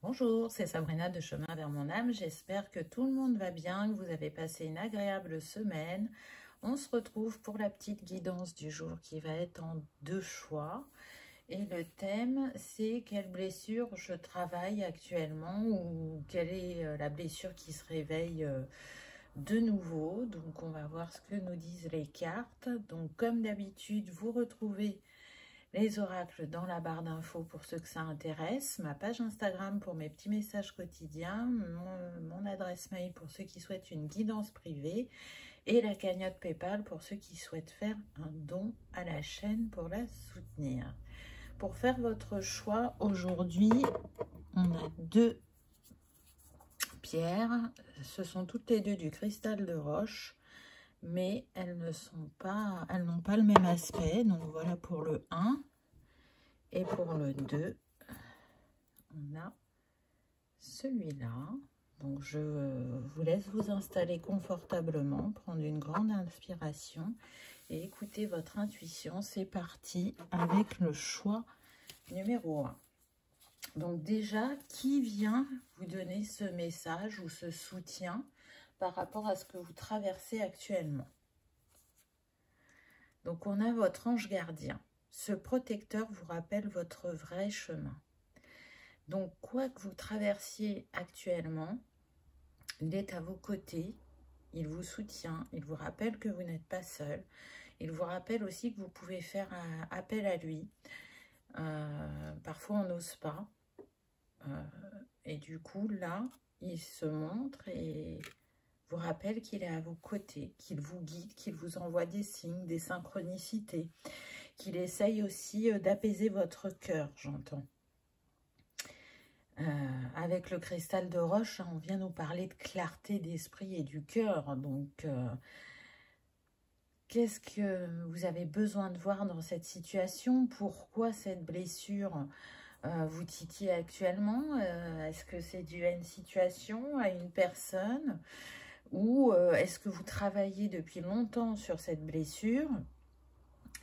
Bonjour, c'est Sabrina de Chemin vers mon âme. J'espère que tout le monde va bien, que vous avez passé une agréable semaine. On se retrouve pour la petite guidance du jour qui va être en 2 choix. Et le thème, c'est quelle blessure je travaille actuellement ou quelle est la blessure qui se réveille de nouveau. Donc, on va voir ce que nous disent les cartes. Donc, comme d'habitude, vous retrouvez les oracles dans la barre d'infos pour ceux que ça intéresse, ma page Instagram pour mes petits messages quotidiens, mon adresse mail pour ceux qui souhaitent une guidance privée et la cagnotte PayPal pour ceux qui souhaitent faire un don à la chaîne pour la soutenir. Pour faire votre choix, aujourd'hui, on a 2 pierres. Ce sont toutes les 2 du cristal de roche, mais elles n'ont pas le même aspect. Donc voilà pour le 1. Et pour le 2, on a celui-là. Donc, je vous laisse vous installer confortablement, prendre une grande inspiration et écouter votre intuition. C'est parti avec le choix numéro 1. Donc déjà, qui vient vous donner ce message ou ce soutien par rapport à ce que vous traversez actuellement? Donc, on a votre ange gardien. Ce protecteur vous rappelle votre vrai chemin. Donc, quoi que vous traversiez actuellement, il est à vos côtés, il vous soutient, il vous rappelle que vous n'êtes pas seul. Il vous rappelle aussi que vous pouvez faire appel à lui. Parfois, on n'ose pas. Et du coup, là, il se montre et vous rappelle qu'il est à vos côtés, qu'il vous guide, qu'il vous envoie des signes, des synchronicités, qu'il essaye aussi d'apaiser votre cœur, j'entends. Avec le cristal de roche, on vient nous parler de clarté d'esprit et du cœur. Donc, qu'est-ce que vous avez besoin de voir dans cette situation? Pourquoi cette blessure vous titille actuellement? Est-ce que c'est dû à une situation, à une personne? Ou est-ce que vous travaillez depuis longtemps sur cette blessure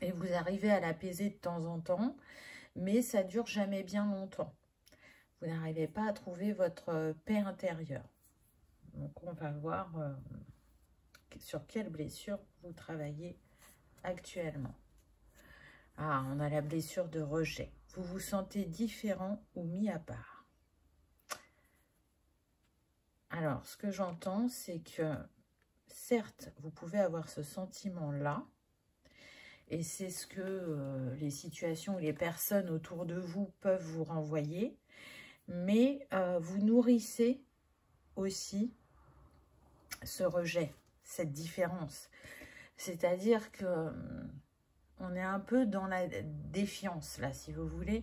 et vous arrivez à l'apaiser de temps en temps, mais ça dure jamais bien longtemps? Vous n'arrivez pas à trouver votre paix intérieure. Donc, on va voir sur quelle blessure vous travaillez actuellement. Ah, on a la blessure de rejet. Vous vous sentez différent ou mis à part. Alors, ce que j'entends, c'est que, certes, vous pouvez avoir ce sentiment-là, et c'est ce que les situations ou les personnes autour de vous peuvent vous renvoyer, mais vous nourrissez aussi ce rejet, cette différence. C'est-à-dire que on est un peu dans la défiance, là, si vous voulez.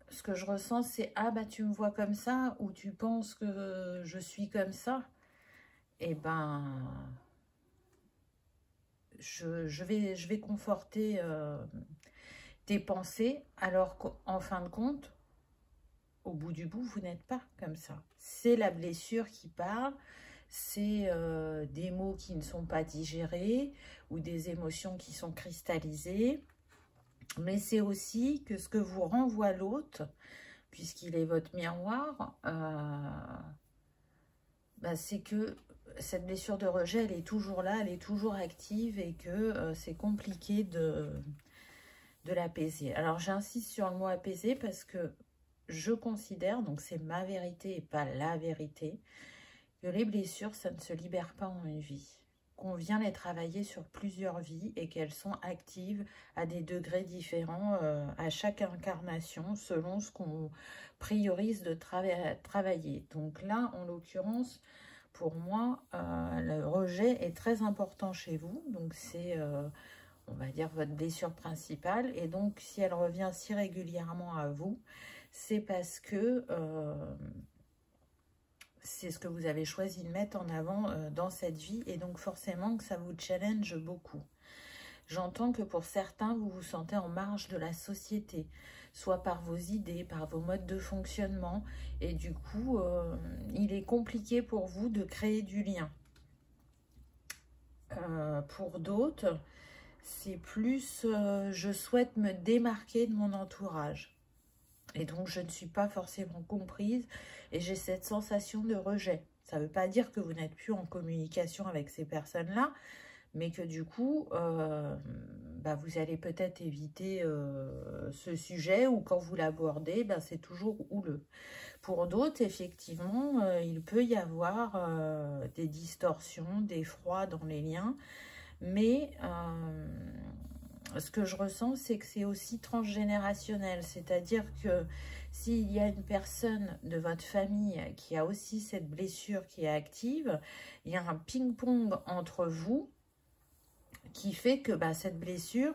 Ce que je ressens, c'est « Ah, bah, tu me vois comme ça » ou « Tu penses que je suis comme ça ?» Eh ben, je vais conforter tes pensées, alors qu'en fin de compte, au bout du bout, vous n'êtes pas comme ça. C'est la blessure qui parle, c'est des mots qui ne sont pas digérés ou des émotions qui sont cristallisées. Mais c'est aussi que ce que vous renvoie l'autre, puisqu'il est votre miroir, bah c'est que cette blessure de rejet, elle est toujours là, elle est toujours active et que c'est compliqué de l'apaiser. Alors, j'insiste sur le mot apaiser parce que je considère, donc c'est ma vérité et pas la vérité, que les blessures, ça ne se libère pas en une vie. Qu'on vient les travailler sur plusieurs vies et qu'elles sont actives à des degrés différents à chaque incarnation selon ce qu'on priorise de travailler. Donc là, en l'occurrence, pour moi, le rejet est très important chez vous. Donc c'est, on va dire, votre blessure principale. Et donc, si elle revient si régulièrement à vous, c'est parce que c'est ce que vous avez choisi de mettre en avant dans cette vie, et donc forcément que ça vous challenge beaucoup. J'entends que pour certains, vous vous sentez en marge de la société, soit par vos idées, par vos modes de fonctionnement, et du coup, il est compliqué pour vous de créer du lien. Pour d'autres, c'est plus je souhaite me démarquer de mon entourage. Et donc, je ne suis pas forcément comprise et j'ai cette sensation de rejet. Ça ne veut pas dire que vous n'êtes plus en communication avec ces personnes-là, mais que du coup, vous allez peut-être éviter ce sujet ou quand vous l'abordez, c'est toujours houleux. Pour d'autres, effectivement, il peut y avoir des distorsions, des froids dans les liens, mais ce que je ressens, c'est que c'est aussi transgénérationnel, c'est-à-dire que s'il y a une personne de votre famille qui a aussi cette blessure qui est active, il y a un ping-pong entre vous qui fait que cette blessure,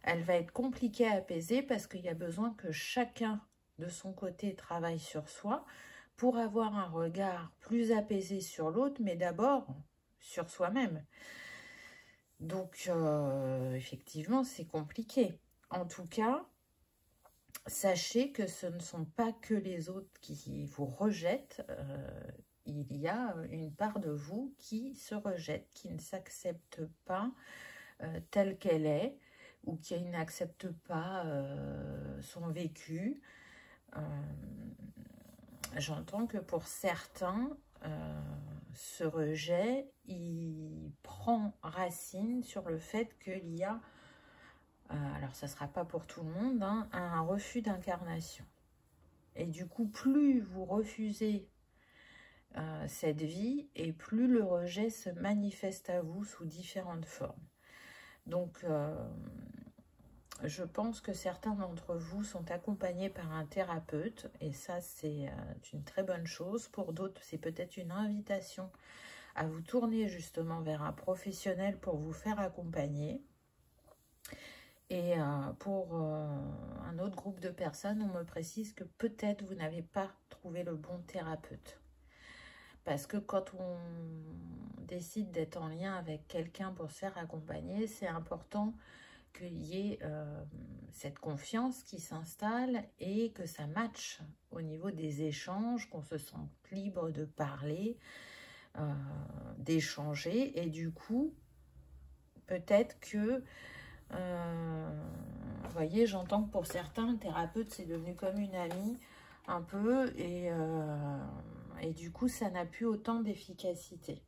elle va être compliquée à apaiser parce qu'il y a besoin que chacun de son côté travaille sur soi pour avoir un regard plus apaisé sur l'autre, mais d'abord sur soi-même. Donc, effectivement, c'est compliqué. En tout cas, sachez que ce ne sont pas que les autres qui vous rejettent. Il y a une part de vous qui se rejette, qui ne s'accepte pas telle qu'elle est, ou qui n'accepte pas son vécu. J'entends que pour certains, ce rejet, il prend racine sur le fait qu'il y a, alors ça ne sera pas pour tout le monde, hein, un refus d'incarnation. Et du coup, plus vous refusez cette vie, et plus le rejet se manifeste à vous sous différentes formes. Donc, je pense que certains d'entre vous sont accompagnés par un thérapeute et ça, c'est une très bonne chose. Pour d'autres, c'est peut-être une invitation à vous tourner justement vers un professionnel pour vous faire accompagner. Et pour un autre groupe de personnes, on me précise que peut-être vous n'avez pas trouvé le bon thérapeute. Parce que quand on décide d'être en lien avec quelqu'un pour se faire accompagner, c'est important qu'il y ait cette confiance qui s'installe et que ça matche au niveau des échanges, qu'on se sente libre de parler, d'échanger. Et du coup, peut-être que, vous voyez, j'entends que pour certains, le thérapeute, c'est devenu comme une amie, un peu, et du coup, ça n'a plus autant d'efficacité.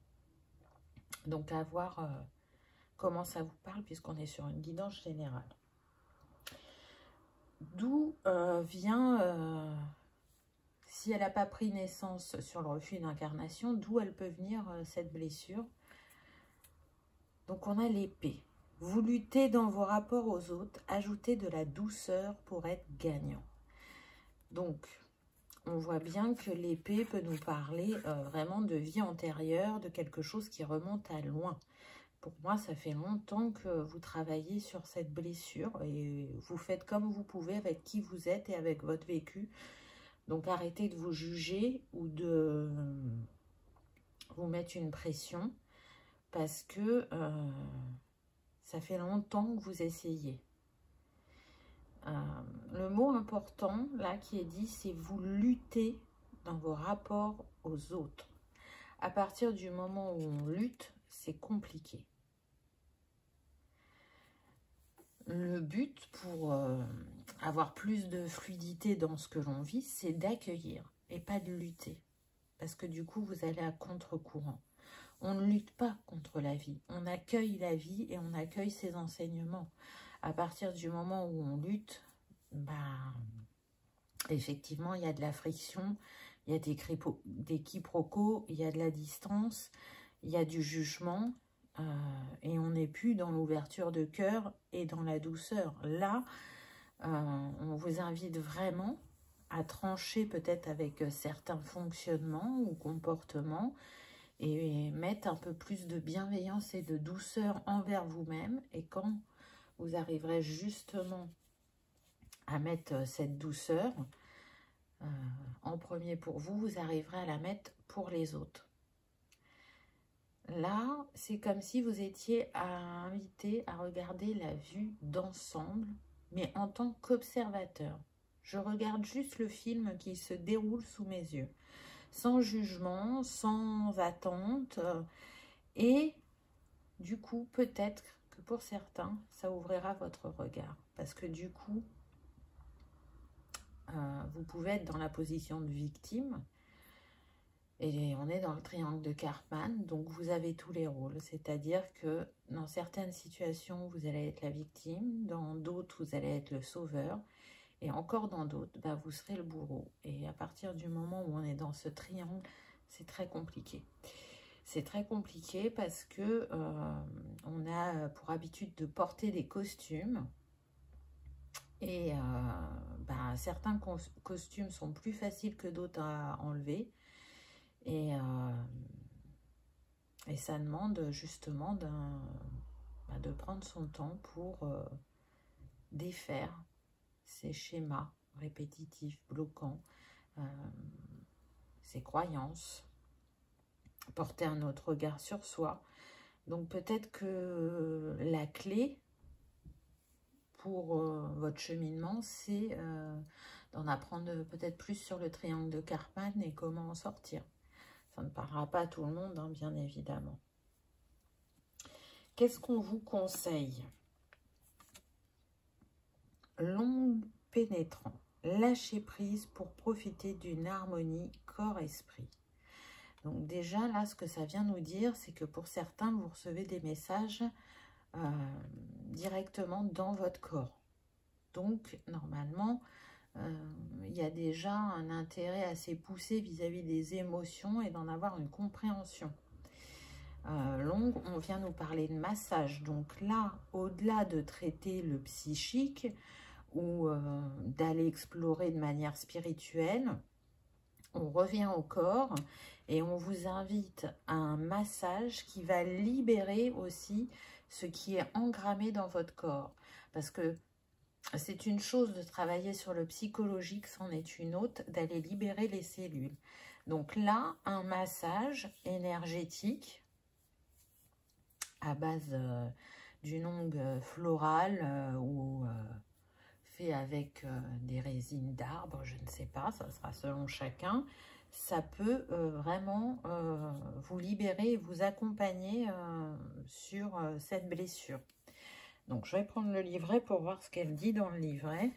Donc, à voir comment ça vous parle, puisqu'on est sur une guidance générale. D'où vient, si elle n'a pas pris naissance sur le refus d'incarnation, d'où elle peut venir cette blessure. Donc on a l'épée. Vous luttez dans vos rapports aux autres, ajoutez de la douceur pour être gagnant. Donc, on voit bien que l'épée peut nous parler vraiment de vie antérieure, de quelque chose qui remonte à loin. Pour moi, ça fait longtemps que vous travaillez sur cette blessure et vous faites comme vous pouvez avec qui vous êtes et avec votre vécu. Donc, arrêtez de vous juger ou de vous mettre une pression parce que ça fait longtemps que vous essayez. Le mot important, là, qui est dit, c'est vous luttez dans vos rapports aux autres. À partir du moment où on lutte, c'est compliqué. Le but pour avoir plus de fluidité dans ce que l'on vit, c'est d'accueillir et pas de lutter. Parce que du coup, vous allez à contre-courant. On ne lutte pas contre la vie. On accueille la vie et on accueille ses enseignements. À partir du moment où on lutte, effectivement, il y a de la friction, il y a des quiproquos, il y a de la distance, il y a du jugement. Et on n'est plus dans l'ouverture de cœur et dans la douceur. Là, on vous invite vraiment à trancher peut-être avec certains fonctionnements ou comportements et mettre un peu plus de bienveillance et de douceur envers vous-même. Et quand vous arriverez justement à mettre cette douceur en premier pour vous, vous arriverez à la mettre pour les autres. Là, c'est comme si vous étiez invité à regarder la vue d'ensemble, mais en tant qu'observateur. Je regarde juste le film qui se déroule sous mes yeux, sans jugement, sans attente. Et du coup, peut-être que pour certains, ça ouvrira votre regard. Parce que du coup, vous pouvez être dans la position de victime. Et on est dans le triangle de Karpman, donc vous avez tous les rôles. C'est-à-dire que dans certaines situations, vous allez être la victime, dans d'autres, vous allez être le sauveur, et encore dans d'autres, bah, vous serez le bourreau. Et à partir du moment où on est dans ce triangle, c'est très compliqué. C'est très compliqué parce que on a pour habitude de porter des costumes. Et bah, certains costumes sont plus faciles que d'autres à enlever. Et ça demande justement de prendre son temps pour défaire ces schémas répétitifs, bloquants, ces croyances, porter un autre regard sur soi. Donc peut-être que la clé pour votre cheminement, c'est d'en apprendre peut-être plus sur le triangle de Karpman et comment en sortir. Ça ne parlera pas à tout le monde, hein, bien évidemment. Qu'est-ce qu'on vous conseille? Long pénétrant. Lâcher prise pour profiter d'une harmonie corps-esprit. Donc déjà, là, ce que ça vient nous dire, c'est que pour certains, vous recevez des messages directement dans votre corps. Donc, normalement, il y a déjà un intérêt assez poussé vis-à-vis des émotions et d'en avoir une compréhension. Longue, on vient nous parler de massage. Donc là, au-delà de traiter le psychique ou d'aller explorer de manière spirituelle, on revient au corps et on vous invite à un massage qui va libérer aussi ce qui est engrammé dans votre corps. Parce que c'est une chose de travailler sur le psychologique, c'en est une autre d'aller libérer les cellules. Donc là, un massage énergétique à base d'une ongle florale ou fait avec des résines d'arbres, je ne sais pas, ça sera selon chacun. Ça peut vraiment vous libérer et vous accompagner sur cette blessure. Donc, je vais prendre le livret pour voir ce qu'elle dit dans le livret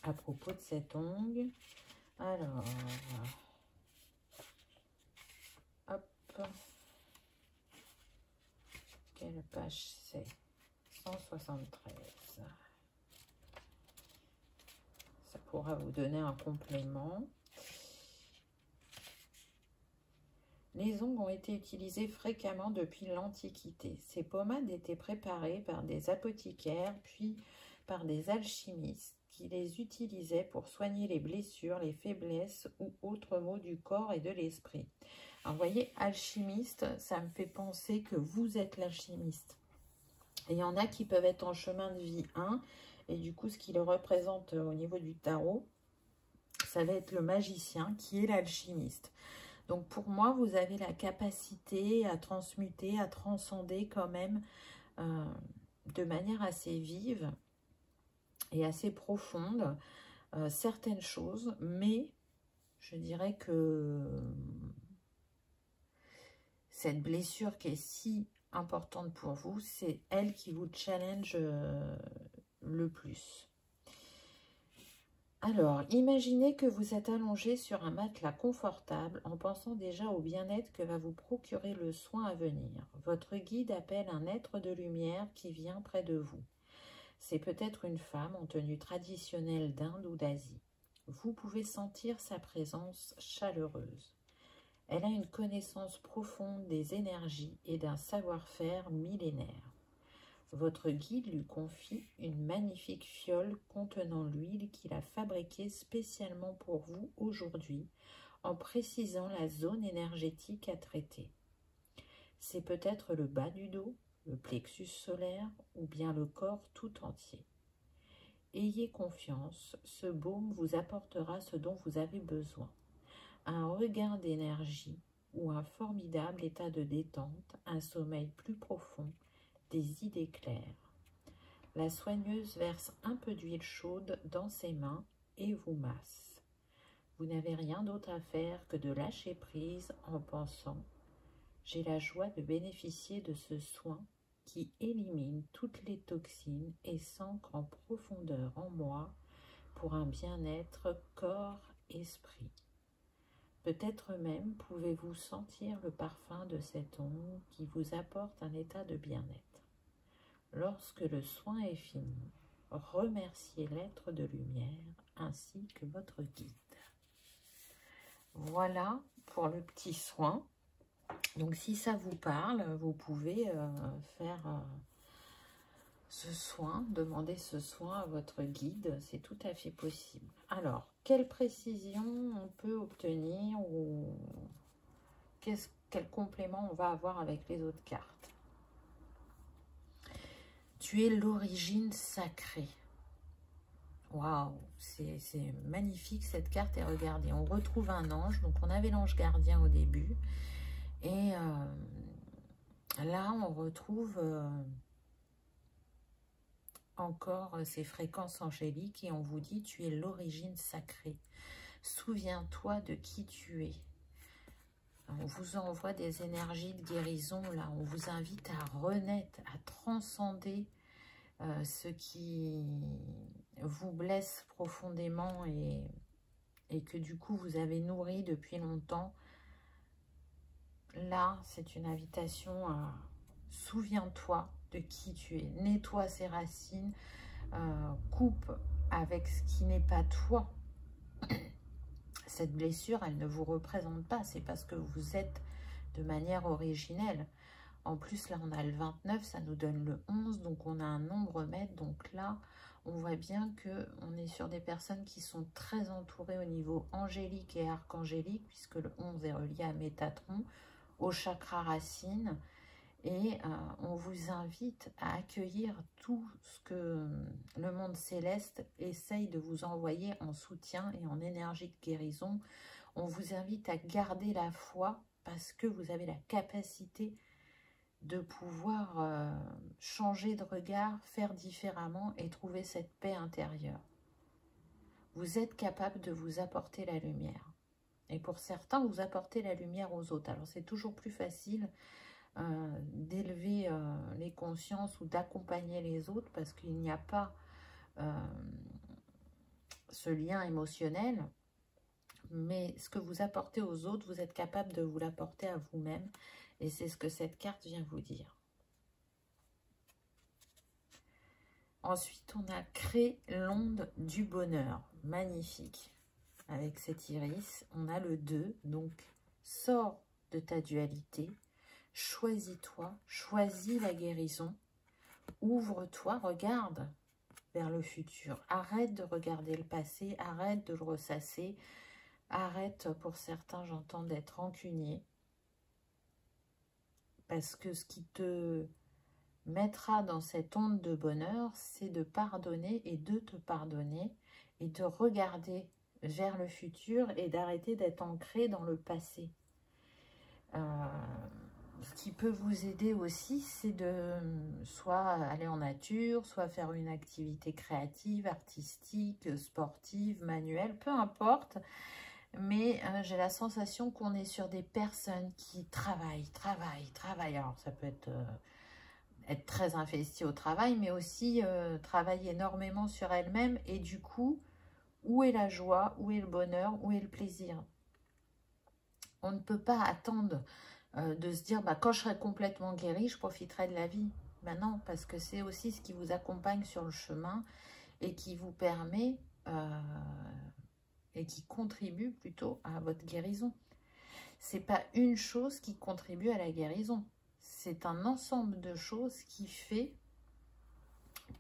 à propos de cette ongle. Alors, hop, quelle page c'est? 173. Ça pourra vous donner un complément. Les ongles ont été utilisés fréquemment depuis l'Antiquité. Ces pommades étaient préparées par des apothicaires, puis par des alchimistes qui les utilisaient pour soigner les blessures, les faiblesses ou autres maux du corps et de l'esprit. Alors, vous voyez, alchimiste, ça me fait penser que vous êtes l'alchimiste. Et il y en a qui peuvent être en chemin de vie 1, et du coup, ce qui le représente au niveau du tarot, ça va être le magicien qui est l'alchimiste. Donc, pour moi, vous avez la capacité à transmuter, à transcender quand même de manière assez vive et assez profonde certaines choses. Mais je dirais que cette blessure qui est si importante pour vous, c'est elle qui vous challenge le plus. Alors, imaginez que vous êtes allongé sur un matelas confortable en pensant déjà au bien-être que va vous procurer le soin à venir. Votre guide appelle un être de lumière qui vient près de vous. C'est peut-être une femme en tenue traditionnelle d'Inde ou d'Asie. Vous pouvez sentir sa présence chaleureuse. Elle a une connaissance profonde des énergies et d'un savoir-faire millénaire. Votre guide lui confie une magnifique fiole contenant l'huile qu'il a fabriquée spécialement pour vous aujourd'hui, en précisant la zone énergétique à traiter. C'est peut-être le bas du dos, le plexus solaire ou bien le corps tout entier. Ayez confiance, ce baume vous apportera ce dont vous avez besoin. Un regain d'énergie ou un formidable état de détente, un sommeil plus profond, des idées claires. La soigneuse verse un peu d'huile chaude dans ses mains et vous masse. Vous n'avez rien d'autre à faire que de lâcher prise en pensant « J'ai la joie de bénéficier de ce soin qui élimine toutes les toxines et s'ancre en profondeur en moi pour un bien-être corps-esprit. Peut-être même pouvez-vous sentir le parfum de cette onde qui vous apporte un état de bien-être. Lorsque le soin est fini, remerciez l'être de lumière ainsi que votre guide. Voilà pour le petit soin. Donc si ça vous parle, vous pouvez faire ce soin, demander ce soin à votre guide, c'est tout à fait possible. Alors, quelle précision on peut obtenir ou quel complément on va avoir avec les autres cartes? Tu es l'origine sacrée. Waouh, c'est magnifique cette carte. Et regardez, on retrouve un ange. Donc on avait l'ange gardien au début. Et là, on retrouve encore ces fréquences angéliques. Et on vous dit, tu es l'origine sacrée. Souviens-toi de qui tu es. On vous envoie des énergies de guérison. Là, on vous invite à renaître, à transcender ce qui vous blesse profondément et que du coup vous avez nourri depuis longtemps. Là, c'est une invitation à souviens-toi de qui tu es, nettoie ses racines, coupe avec ce qui n'est pas toi. Cette blessure, elle ne vous représente pas, c'est parce que vous êtes de manière originelle. En plus, là, on a le 29, ça nous donne le 11, donc on a un nombre maître. Donc là, on voit bien qu'on est sur des personnes qui sont très entourées au niveau angélique et archangélique, puisque le 11 est relié à Métatron, au chakra racine. Et on vous invite à accueillir tout ce que le monde céleste essaye de vous envoyer en soutien et en énergie de guérison. On vous invite à garder la foi parce que vous avez la capacité de pouvoir changer de regard, faire différemment et trouver cette paix intérieure. Vous êtes capable de vous apporter la lumière. Et pour certains, vous apportez la lumière aux autres. Alors, c'est toujours plus facile d'élever les consciences ou d'accompagner les autres parce qu'il n'y a pas ce lien émotionnel. Mais ce que vous apportez aux autres, vous êtes capable de vous l'apporter à vous-même. Et c'est ce que cette carte vient vous dire. Ensuite, on a créé l'onde du bonheur. Magnifique. Avec cet iris, on a le 2. Donc, sors de ta dualité. Choisis-toi. Choisis la guérison. Ouvre-toi. Regarde vers le futur. Arrête de regarder le passé. Arrête de le ressasser. Arrête, pour certains, j'entends, d'être rancunier. Parce que ce qui te mettra dans cette onde de bonheur, c'est de pardonner et de te pardonner et de regarder vers le futur et d'arrêter d'être ancré dans le passé. Ce qui peut vous aider aussi, c'est de soit aller en nature, soit faire une activité créative, artistique, sportive, manuelle, peu importe. Mais j'ai la sensation qu'on est sur des personnes qui travaillent. Alors, ça peut être très investi au travail, mais aussi travailler énormément sur elle-même. Et du coup, où est la joie, où est le bonheur, où est le plaisir? On ne peut pas attendre de se dire, bah, quand je serai complètement guérie, je profiterai de la vie. Ben non, parce que c'est aussi ce qui vous accompagne sur le chemin et qui vous permet, et qui contribue plutôt à votre guérison. C'est pas une chose qui contribue à la guérison. C'est un ensemble de choses qui fait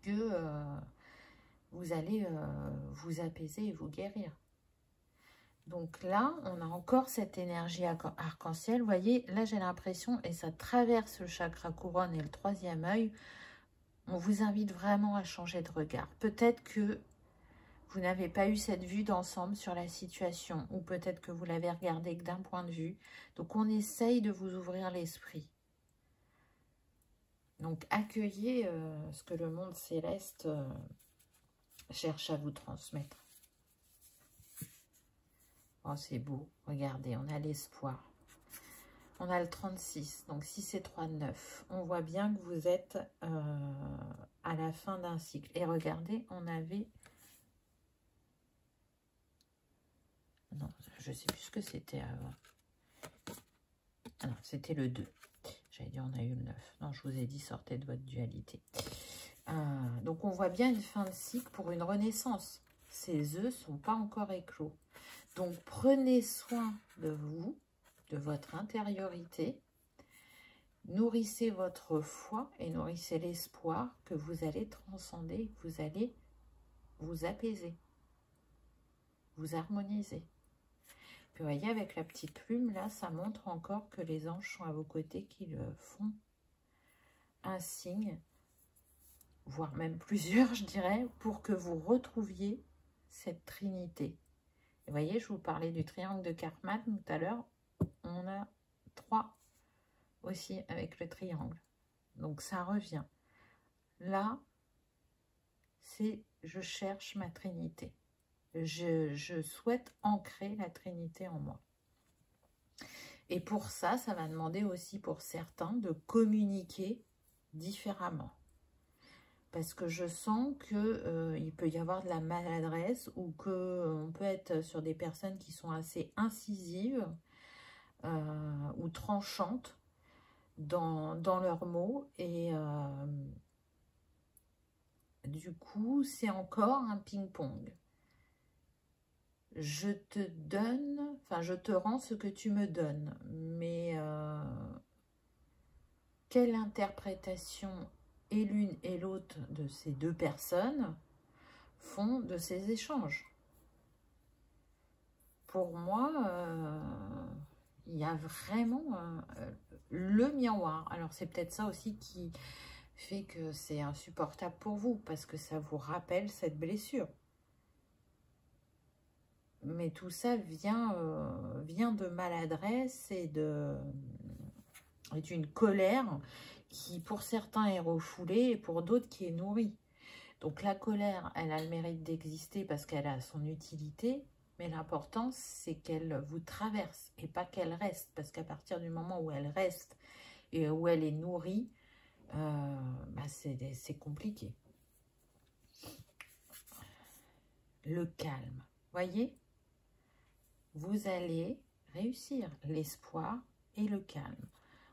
que vous allez vous apaiser et vous guérir. Donc là, on a encore cette énergie arc-en-ciel. Vous voyez, là j'ai l'impression, et ça traverse le chakra couronne et le 3e œil, on vous invite vraiment à changer de regard. Peut-être que vous n'avez pas eu cette vue d'ensemble sur la situation, ou peut-être que vous l'avez regardé que d'un point de vue. Donc on essaye de vous ouvrir l'esprit. Donc accueillez ce que le monde céleste cherche à vous transmettre. Oh, c'est beau, regardez, on a l'espoir. On a le 36, donc 6 et 3, 9. On voit bien que vous êtes à la fin d'un cycle. Et regardez, on avait je sais plus ce que c'était avant. Ah non, c'était le 2. J'allais dire, on a eu le 9. Non, je vous ai dit, sortez de votre dualité. Donc, on voit bien une fin de cycle pour une renaissance. Ces œufs ne sont pas encore éclos. Donc, prenez soin de vous, de votre intériorité. Nourrissez votre foi et nourrissez l'espoir que vous allez transcender, que vous allez vous apaiser, vous harmoniser. Puis, vous voyez, avec la petite plume, là, ça montre encore que les anges sont à vos côtés, qu'ils font un signe, voire même plusieurs, je dirais, pour que vous retrouviez cette trinité. Et vous voyez, je vous parlais du triangle de Karpman tout à l'heure. On a 3 aussi avec le triangle. Donc, ça revient. Là, c'est je cherche ma trinité. Je souhaite ancrer la trinité en moi. Et pour ça, ça va demander aussi pour certains de communiquer différemment. Parce que je sens qu'il peut y avoir de la maladresse ou qu'on peut être sur des personnes qui sont assez incisives ou tranchantes dans leurs mots. Et du coup, c'est encore un ping-pong. Je te donne, enfin, je te rends ce que tu me donnes. Mais quelle interprétation et l'une et l'autre de ces deux personnes font de ces échanges? Pour moi, il y a vraiment le miroir. Alors, c'est peut-être ça aussi qui fait que c'est insupportable pour vous, parce que ça vous rappelle cette blessure. Mais tout ça vient de maladresse et d'une colère qui, pour certains, est refoulée et pour d'autres, qui est nourrie. Donc, la colère, elle a le mérite d'exister parce qu'elle a son utilité, mais l'important, c'est qu'elle vous traverse et pas qu'elle reste. Parce qu'à partir du moment où elle reste et où elle est nourrie, c'est compliqué. Le calme, voyez, vous allez réussir l'espoir et le calme.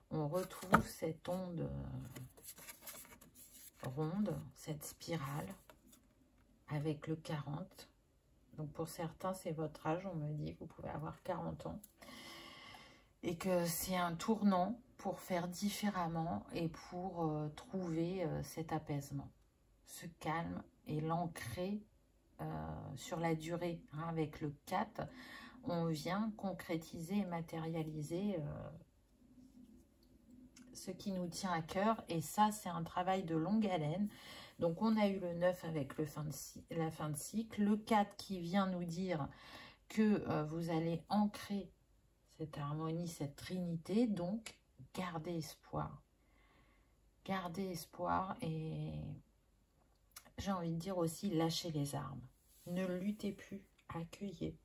On retrouve cette onde ronde, cette spirale avec le 40. Donc pour certains, c'est votre âge, on me dit, vous pouvez avoir 40 ans. Et que c'est un tournant pour faire différemment et pour trouver cet apaisement, ce calme et l'ancrer sur la durée. Hein, avec le 4, on vient concrétiser et matérialiser ce qui nous tient à cœur. Et ça, c'est un travail de longue haleine. Donc, on a eu le 9 avec la fin de cycle. Le 4 qui vient nous dire que vous allez ancrer cette harmonie, cette trinité. Donc, gardez espoir. Gardez espoir et j'ai envie de dire aussi, lâchez les armes. Ne luttez plus, accueillez.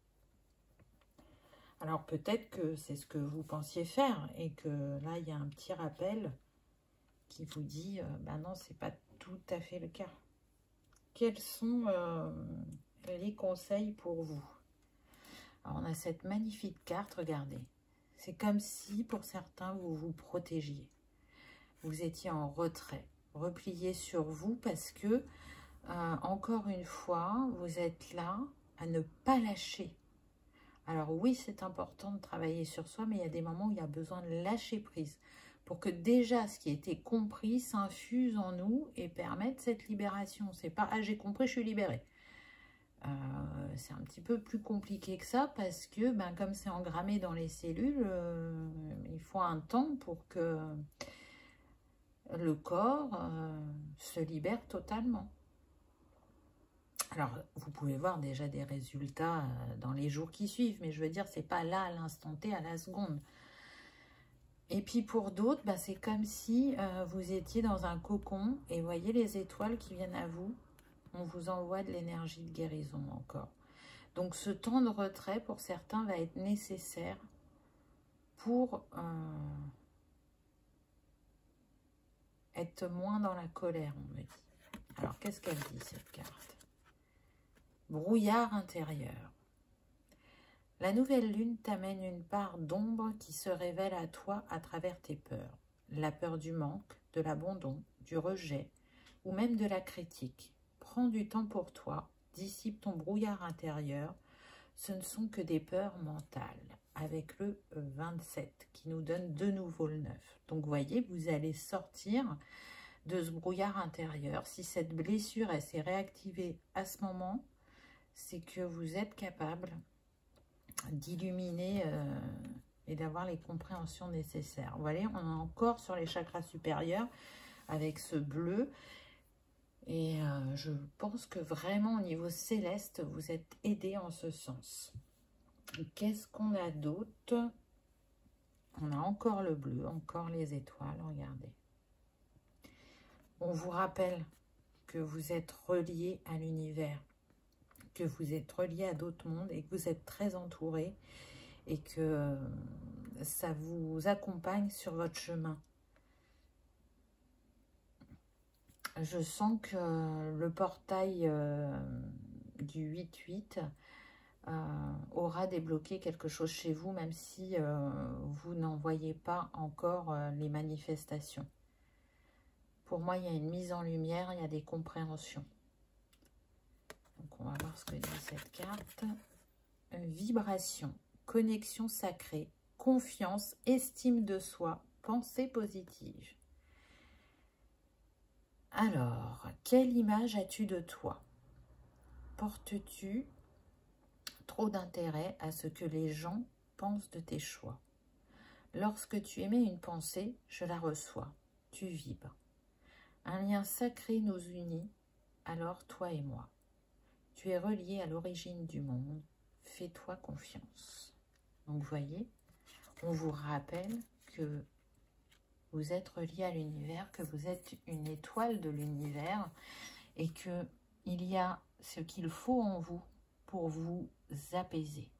Alors, peut-être que c'est ce que vous pensiez faire et que là, il y a un petit rappel qui vous dit, ben non, c'est pas tout à fait le cas. Quels sont les conseils pour vous? Alors, on a cette magnifique carte, regardez. C'est comme si, pour certains, vous vous protégiez. Vous étiez en retrait, replié sur vous parce que, encore une fois, vous êtes là à ne pas lâcher. Alors oui, c'est important de travailler sur soi, mais il y a des moments où il y a besoin de lâcher prise pour que déjà ce qui a été compris s'infuse en nous et permette cette libération. C'est pas « ah, j'ai compris, je suis libérée ». C'est un petit peu plus compliqué que ça parce que, ben, comme c'est engrammé dans les cellules, il faut un temps pour que le corps se libère totalement. Alors, vous pouvez voir déjà des résultats dans les jours qui suivent, mais je veux dire, c'est pas là à l'instant T, à la seconde. Et puis pour d'autres, bah, c'est comme si vous étiez dans un cocon et voyez les étoiles qui viennent à vous. On vous envoie de l'énergie de guérison encore. Donc ce temps de retrait, pour certains, va être nécessaire pour être moins dans la colère, on me dit. Alors, qu'est-ce qu'elle dit, cette carte? Brouillard intérieur. La nouvelle lune t'amène une part d'ombre qui se révèle à toi à travers tes peurs. La peur du manque, de l'abandon, du rejet ou même de la critique. Prends du temps pour toi, dissipe ton brouillard intérieur. Ce ne sont que des peurs mentales avec le 27 qui nous donne de nouveau le 9. Donc, vous voyez, vous allez sortir de ce brouillard intérieur. Si cette blessure elle s'est réactivée à ce moment, c'est que vous êtes capable d'illuminer et d'avoir les compréhensions nécessaires. Vous voyez, on est encore sur les chakras supérieurs avec ce bleu. Et je pense que vraiment au niveau céleste, vous êtes aidé en ce sens. Qu'est-ce qu'on a d'autre? On a encore le bleu, encore les étoiles, regardez. On vous rappelle que vous êtes relié à l'univers, que vous êtes relié à d'autres mondes et que vous êtes très entouré et que ça vous accompagne sur votre chemin. Je sens que le portail du 8-8 aura débloqué quelque chose chez vous, même si vous n'en voyez pas encore les manifestations. Pour moi, il y a une mise en lumière, il y a des compréhensions. Donc, on va voir ce que dit cette carte. Vibration, connexion sacrée, confiance, estime de soi, pensée positive. Alors, quelle image as-tu de toi? Portes-tu trop d'intérêt à ce que les gens pensent de tes choix? Lorsque tu émets une pensée, je la reçois. Tu vibres. Un lien sacré nous unit, alors toi et moi. Tu es relié à l'origine du monde. Fais-toi confiance. Donc, vous voyez, on vous rappelle que vous êtes relié à l'univers, que vous êtes une étoile de l'univers et qu'il y a ce qu'il faut en vous pour vous apaiser,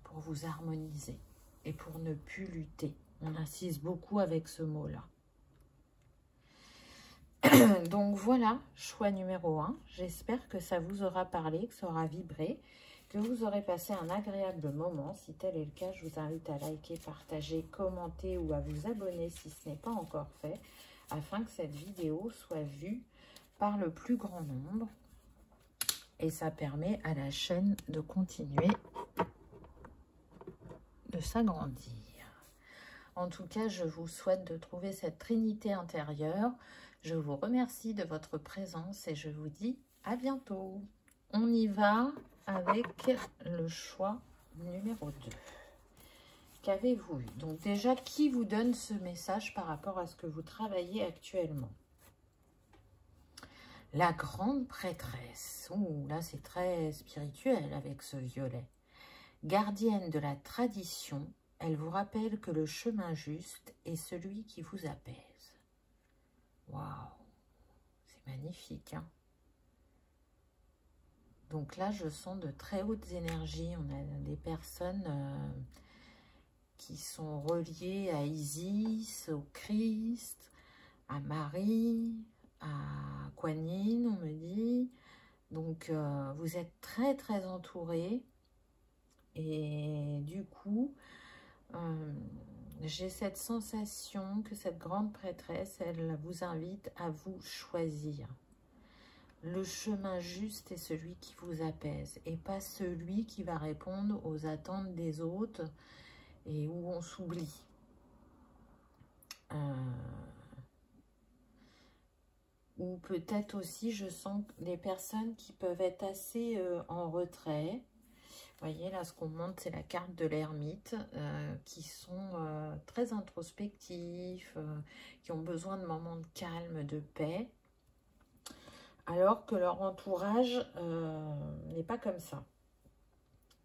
pour vous harmoniser et pour ne plus lutter. On insiste beaucoup avec ce mot-là. Donc voilà, choix numéro 1. J'espère que ça vous aura parlé, que ça aura vibré, que vous aurez passé un agréable moment. Si tel est le cas, je vous invite à liker, partager, commenter ou à vous abonner si ce n'est pas encore fait, afin que cette vidéo soit vue par le plus grand nombre. Et ça permet à la chaîne de continuer de s'agrandir. En tout cas, je vous souhaite de trouver cette trinité intérieure. Je vous remercie de votre présence et je vous dis à bientôt. On y va avec le choix numéro 2. Qu'avez-vous eu? Donc déjà, qui vous donne ce message par rapport à ce que vous travaillez actuellement? La grande prêtresse. Ouh, là, c'est très spirituel avec ce violet. Gardienne de la tradition, elle vous rappelle que le chemin juste est celui qui vous apaise. Waouh, c'est magnifique, hein? Donc là, je sens de très hautes énergies. On a des personnes qui sont reliées à Isis, au Christ, à Marie, à Kuan Yin, on me dit. Donc, vous êtes très, très entourés. Et du coup, j'ai cette sensation que cette grande prêtresse, elle vous invite à vous choisir. Le chemin juste est celui qui vous apaise et pas celui qui va répondre aux attentes des autres et où on s'oublie. Ou peut-être aussi, je sens des personnes qui peuvent être assez en retrait. Vous voyez, là, ce qu'on montre, c'est la carte de l'ermite, qui sont très introspectifs, qui ont besoin de moments de calme, de paix, alors que leur entourage n'est pas comme ça.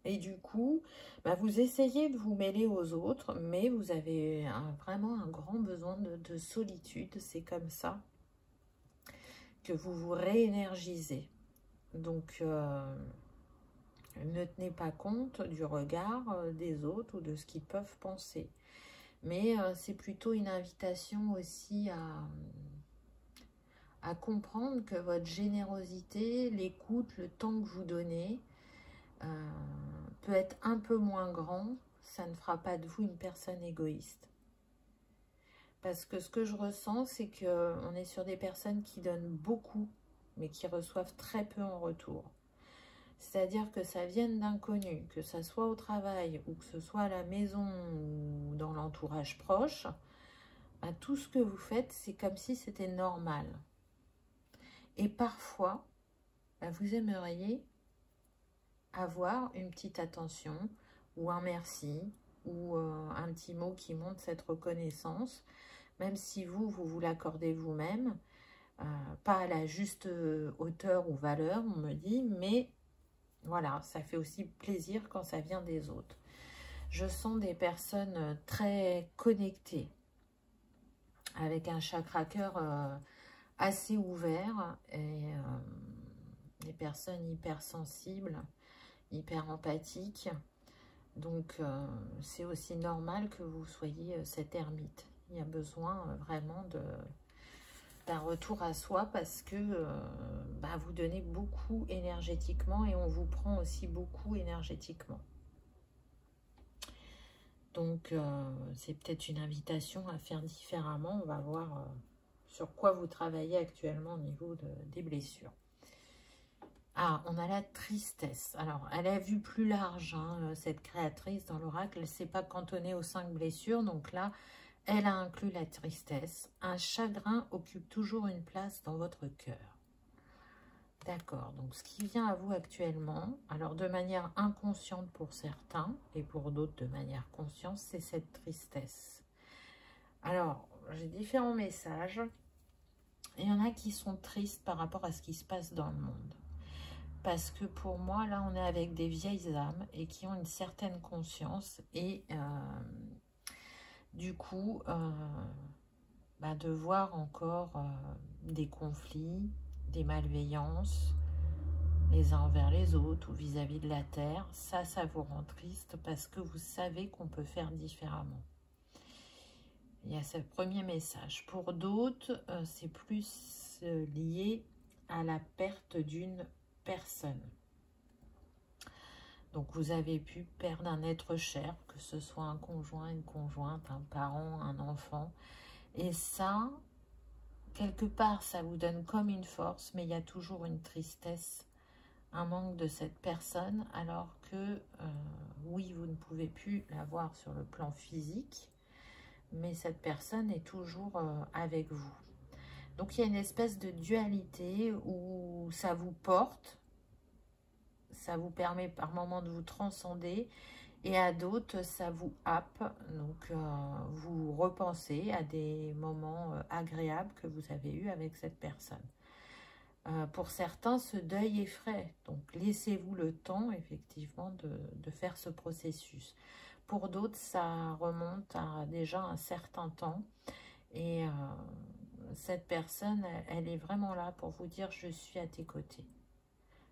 Et du coup, bah, vous essayez de vous mêler aux autres, mais vous avez vraiment un grand besoin de solitude. C'est comme ça que vous vous réénergisez. Donc, ne tenez pas compte du regard des autres ou de ce qu'ils peuvent penser. Mais c'est plutôt une invitation aussi à comprendre que votre générosité, l'écoute, le temps que vous donnez, peut être un peu moins grand, ça ne fera pas de vous une personne égoïste. Parce que ce que je ressens, c'est qu'on est sur des personnes qui donnent beaucoup, mais qui reçoivent très peu en retour. C'est-à-dire que ça vienne d'inconnus, que ça soit au travail, ou que ce soit à la maison, ou dans l'entourage proche, bah, tout ce que vous faites, c'est comme si c'était normal. Et parfois, bah, vous aimeriez avoir une petite attention, ou un merci, ou un petit mot qui montre cette reconnaissance, même si vous l'accordez vous-même, pas à la juste hauteur ou valeur, on me dit, mais voilà, ça fait aussi plaisir quand ça vient des autres. Je sens des personnes très connectées, avec un chakra cœur assez ouvert, et des personnes hypersensibles, hyper empathiques. Donc, c'est aussi normal que vous soyez cet ermite. Il y a besoin vraiment d'un retour à soi parce que bah, vous donnez beaucoup énergétiquement et on vous prend aussi beaucoup énergétiquement. Donc, c'est peut-être une invitation à faire différemment. On va voir sur quoi vous travaillez actuellement au niveau des blessures. Ah, on a la tristesse. Alors, elle a vu plus large, hein, cette créatrice dans l'oracle. Elle ne s'est pas cantonnée aux 5 blessures. Donc là, elle a inclus la tristesse. Un chagrin occupe toujours une place dans votre cœur. D'accord. Donc, ce qui vient à vous actuellement, alors de manière inconsciente pour certains et pour d'autres de manière consciente, c'est cette tristesse. Alors, j'ai différents messages. Il y en a qui sont tristes par rapport à ce qui se passe dans le monde. Parce que pour moi, là, on est avec des vieilles âmes et qui ont une certaine conscience. Et du coup, bah, de voir encore des conflits, des malveillances, les uns envers les autres ou vis-à-vis de la terre, ça vous rend triste parce que vous savez qu'on peut faire différemment. Il y a ce premier message. Pour d'autres, c'est plus lié à la perte d'une personne. Donc, vous avez pu perdre un être cher, que ce soit un conjoint, une conjointe, un parent, un enfant. Et ça, quelque part, ça vous donne comme une force, mais il y a toujours une tristesse, un manque de cette personne, alors que, oui, vous ne pouvez plus la voir sur le plan physique, mais cette personne est toujours avec vous. Donc, il y a une espèce de dualité où ça vous porte, ça vous permet par moments de vous transcender, et à d'autres, ça vous happe. Donc, vous repensez à des moments agréables que vous avez eus avec cette personne. Pour certains, ce deuil est frais. Donc, laissez-vous le temps, effectivement, de faire ce processus. Pour d'autres, ça remonte à déjà un certain temps. Et cette personne, elle est vraiment là pour vous dire « je suis à tes côtés ».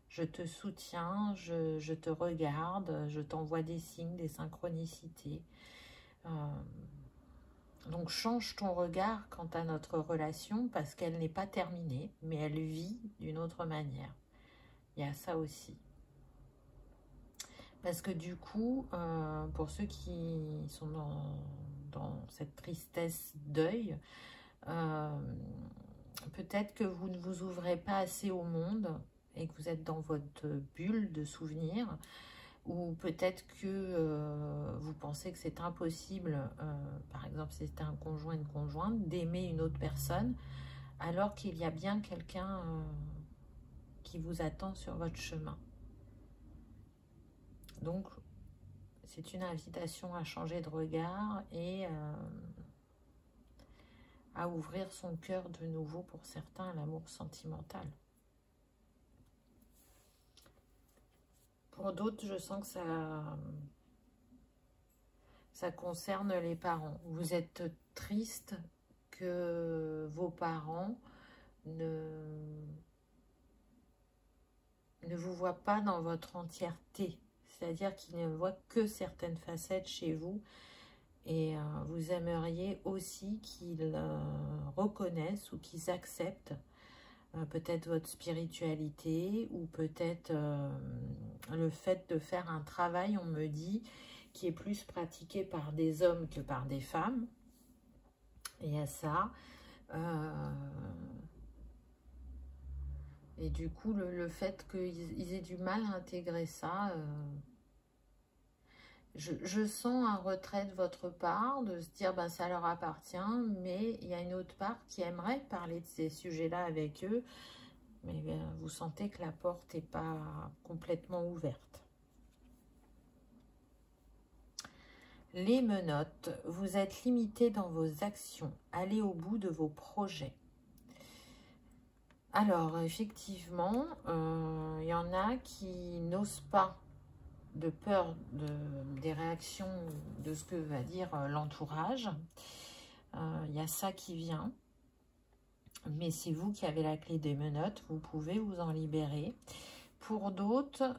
Je te soutiens, je te regarde, je t'envoie des signes, des synchronicités. Donc, change ton regard quant à notre relation parce qu'elle n'est pas terminée, mais elle vit d'une autre manière. Il y a ça aussi. Parce que du coup, pour ceux qui sont dans cette tristesse deuil, peut-être que vous ne vous ouvrez pas assez au monde et que vous êtes dans votre bulle de souvenirs, ou peut-être que vous pensez que c'est impossible, par exemple si c'était un conjoint, une conjointe, d'aimer une autre personne, alors qu'il y a bien quelqu'un qui vous attend sur votre chemin. Donc, c'est une invitation à changer de regard et à ouvrir son cœur de nouveau pour certains à l'amour sentimental. Pour d'autres, je sens que ça concerne les parents. Vous êtes triste que vos parents ne vous voient pas dans votre entièreté. C'est-à-dire qu'ils ne voient que certaines facettes chez vous. Et vous aimeriez aussi qu'ils reconnaissent ou qu'ils acceptent peut-être votre spiritualité ou peut-être le fait de faire un travail, on me dit, qui est plus pratiqué par des hommes que par des femmes. Il y a ça. Et du coup, le fait qu'ils aient du mal à intégrer ça, je sens un retrait de votre part, de se dire ben, ça leur appartient, mais il y a une autre part qui aimerait parler de ces sujets-là avec eux, mais vous sentez que la porte n'est pas complètement ouverte. Les menottes, vous êtes limité dans vos actions, allez au bout de vos projets. Alors, effectivement, il y en a qui n'osent pas, de peur des réactions de ce que va dire l'entourage. Il y a ça qui vient. Mais c'est vous qui avez la clé des menottes, vous pouvez vous en libérer. Pour d'autres,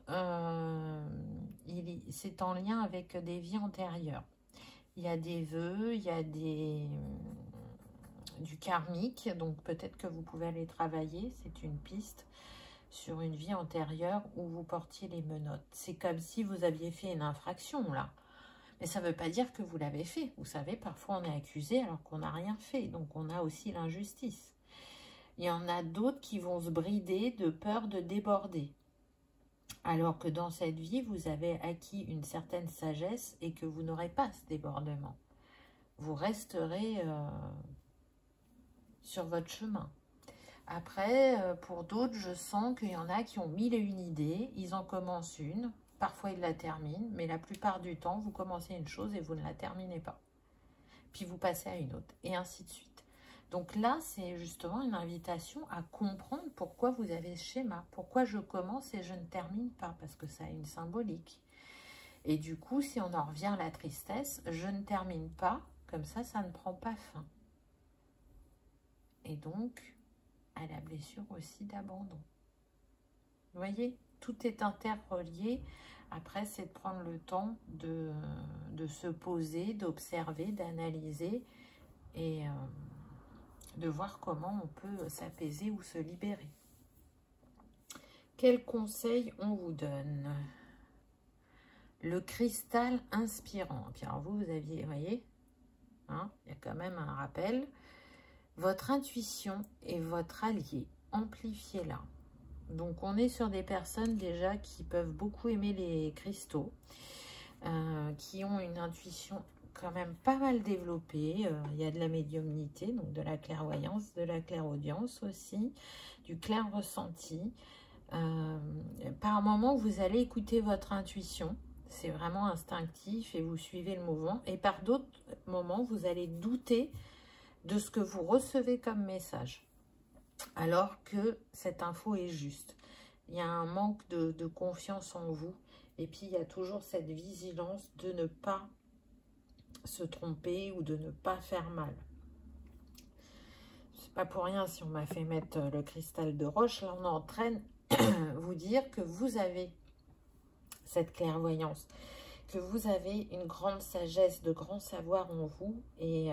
c'est en lien avec des vies antérieures. Il y a des vœux, il y a du karmique, donc peut-être que vous pouvez aller travailler, c'est une piste, sur une vie antérieure où vous portiez les menottes. C'est comme si vous aviez fait une infraction, là. Mais ça ne veut pas dire que vous l'avez fait. Vous savez, parfois on est accusé alors qu'on n'a rien fait, donc on a aussi l'injustice. Il y en a d'autres qui vont se brider de peur de déborder. Alors que dans cette vie, vous avez acquis une certaine sagesse et que vous n'aurez pas ce débordement. Vous resterez sur votre chemin. Après, pour d'autres, je sens qu'il y en a qui ont 1001 idées, ils en commencent une, parfois ils la terminent, mais la plupart du temps, vous commencez une chose et vous ne la terminez pas. Puis vous passez à une autre, et ainsi de suite. Donc là, c'est justement une invitation à comprendre pourquoi vous avez ce schéma, pourquoi je commence et je ne termine pas, parce que ça a une symbolique. Et du coup, si on en revient à la tristesse, je ne termine pas, comme ça ne prend pas fin. Et donc, à la blessure aussi d'abandon. Vous voyez, tout est interrelié. Après, c'est de prendre le temps de se poser, d'observer, d'analyser et de voir comment on peut s'apaiser ou se libérer. Quels conseils on vous donne? Le cristal inspirant. Et puis alors vous aviez, vous voyez, hein, il y a quand même un rappel. Votre intuition est votre allié. Amplifiez-la. Donc, on est sur des personnes déjà qui peuvent beaucoup aimer les cristaux, qui ont une intuition quand même pas mal développée. Il y a de la médiumnité, donc de la clairvoyance, de la clairaudience aussi, du clair ressenti. Par moment, vous allez écouter votre intuition. C'est vraiment instinctif et vous suivez le mouvement. Et par d'autres moments, vous allez douter de ce que vous recevez comme message, alors que cette info est juste. Il y a un manque de confiance en vous, et puis il y a toujours cette vigilance de ne pas se tromper ou de ne pas faire mal. C'est pas pour rien si on m'a fait mettre le cristal de roche, là on est en train de vous dire que vous avez cette clairvoyance, que vous avez une grande sagesse, de grands savoirs en vous, et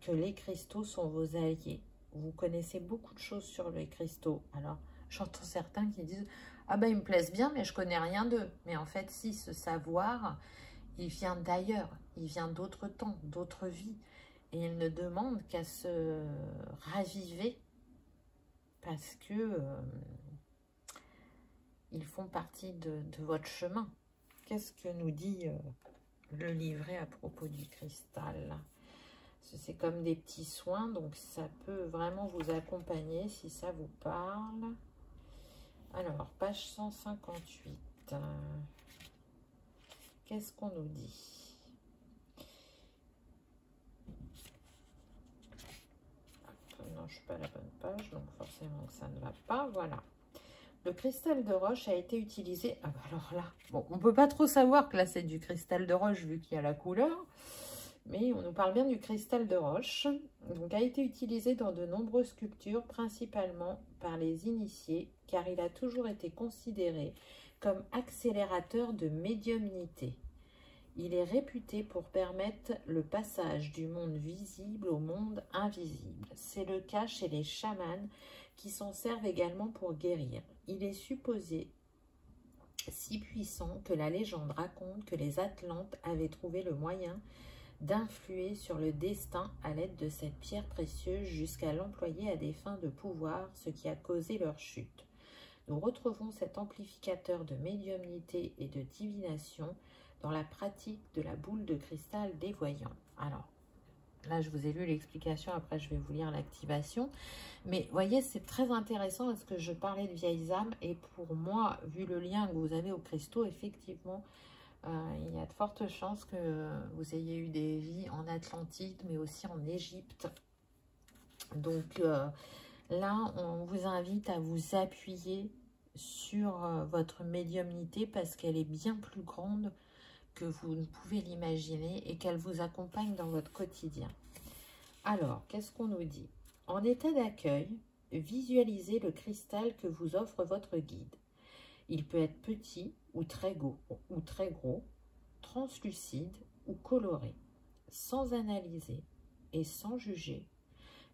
que les cristaux sont vos alliés. Vous connaissez beaucoup de choses sur les cristaux. Alors, j'entends certains qui disent « Ah ben, ils me plaisent bien, mais je connais rien d'eux. » Mais en fait, si, ce savoir, il vient d'ailleurs. Il vient d'autres temps, d'autres vies. Et il ne demande qu'à se raviver parce que ils font partie de votre chemin. Qu'est-ce que nous dit le livret à propos du cristal ? C'est comme des petits soins, donc ça peut vraiment vous accompagner si ça vous parle. Alors, page 158. Qu'est-ce qu'on nous dit? Non, je ne suis pas à la bonne page, donc forcément que ça ne va pas. Voilà. Le cristal de roche a été utilisé... Ah bah alors là, bon, on ne peut pas trop savoir que là c'est du cristal de roche vu qu'il y a la couleur. Mais on nous parle bien du cristal de roche, donc a été utilisé dans de nombreuses sculptures, principalement par les initiés, car il a toujours été considéré comme accélérateur de médiumnité. Il est réputé pour permettre le passage du monde visible au monde invisible. C'est le cas chez les chamans qui s'en servent également pour guérir. Il est supposé si puissant que la légende raconte que les Atlantes avaient trouvé le moyen d'influer sur le destin à l'aide de cette pierre précieuse jusqu'à l'employer à des fins de pouvoir, ce qui a causé leur chute. Nous retrouvons cet amplificateur de médiumnité et de divination dans la pratique de la boule de cristal des voyants. Alors, là, je vous ai lu l'explication, après je vais vous lire l'activation. Mais voyez, c'est très intéressant parce que je parlais de vieilles âmes et pour moi, vu le lien que vous avez aux cristaux, effectivement, il y a de fortes chances que vous ayez eu des vies en Atlantide, mais aussi en Égypte. Donc là, on vous invite à vous appuyer sur votre médiumnité parce qu'elle est bien plus grande que vous ne pouvez l'imaginer et qu'elle vous accompagne dans votre quotidien. Alors, qu'est-ce qu'on nous dit? En état d'accueil, visualisez le cristal que vous offre votre guide. Il peut être petit ou très gros, translucide ou coloré. Sans analyser et sans juger,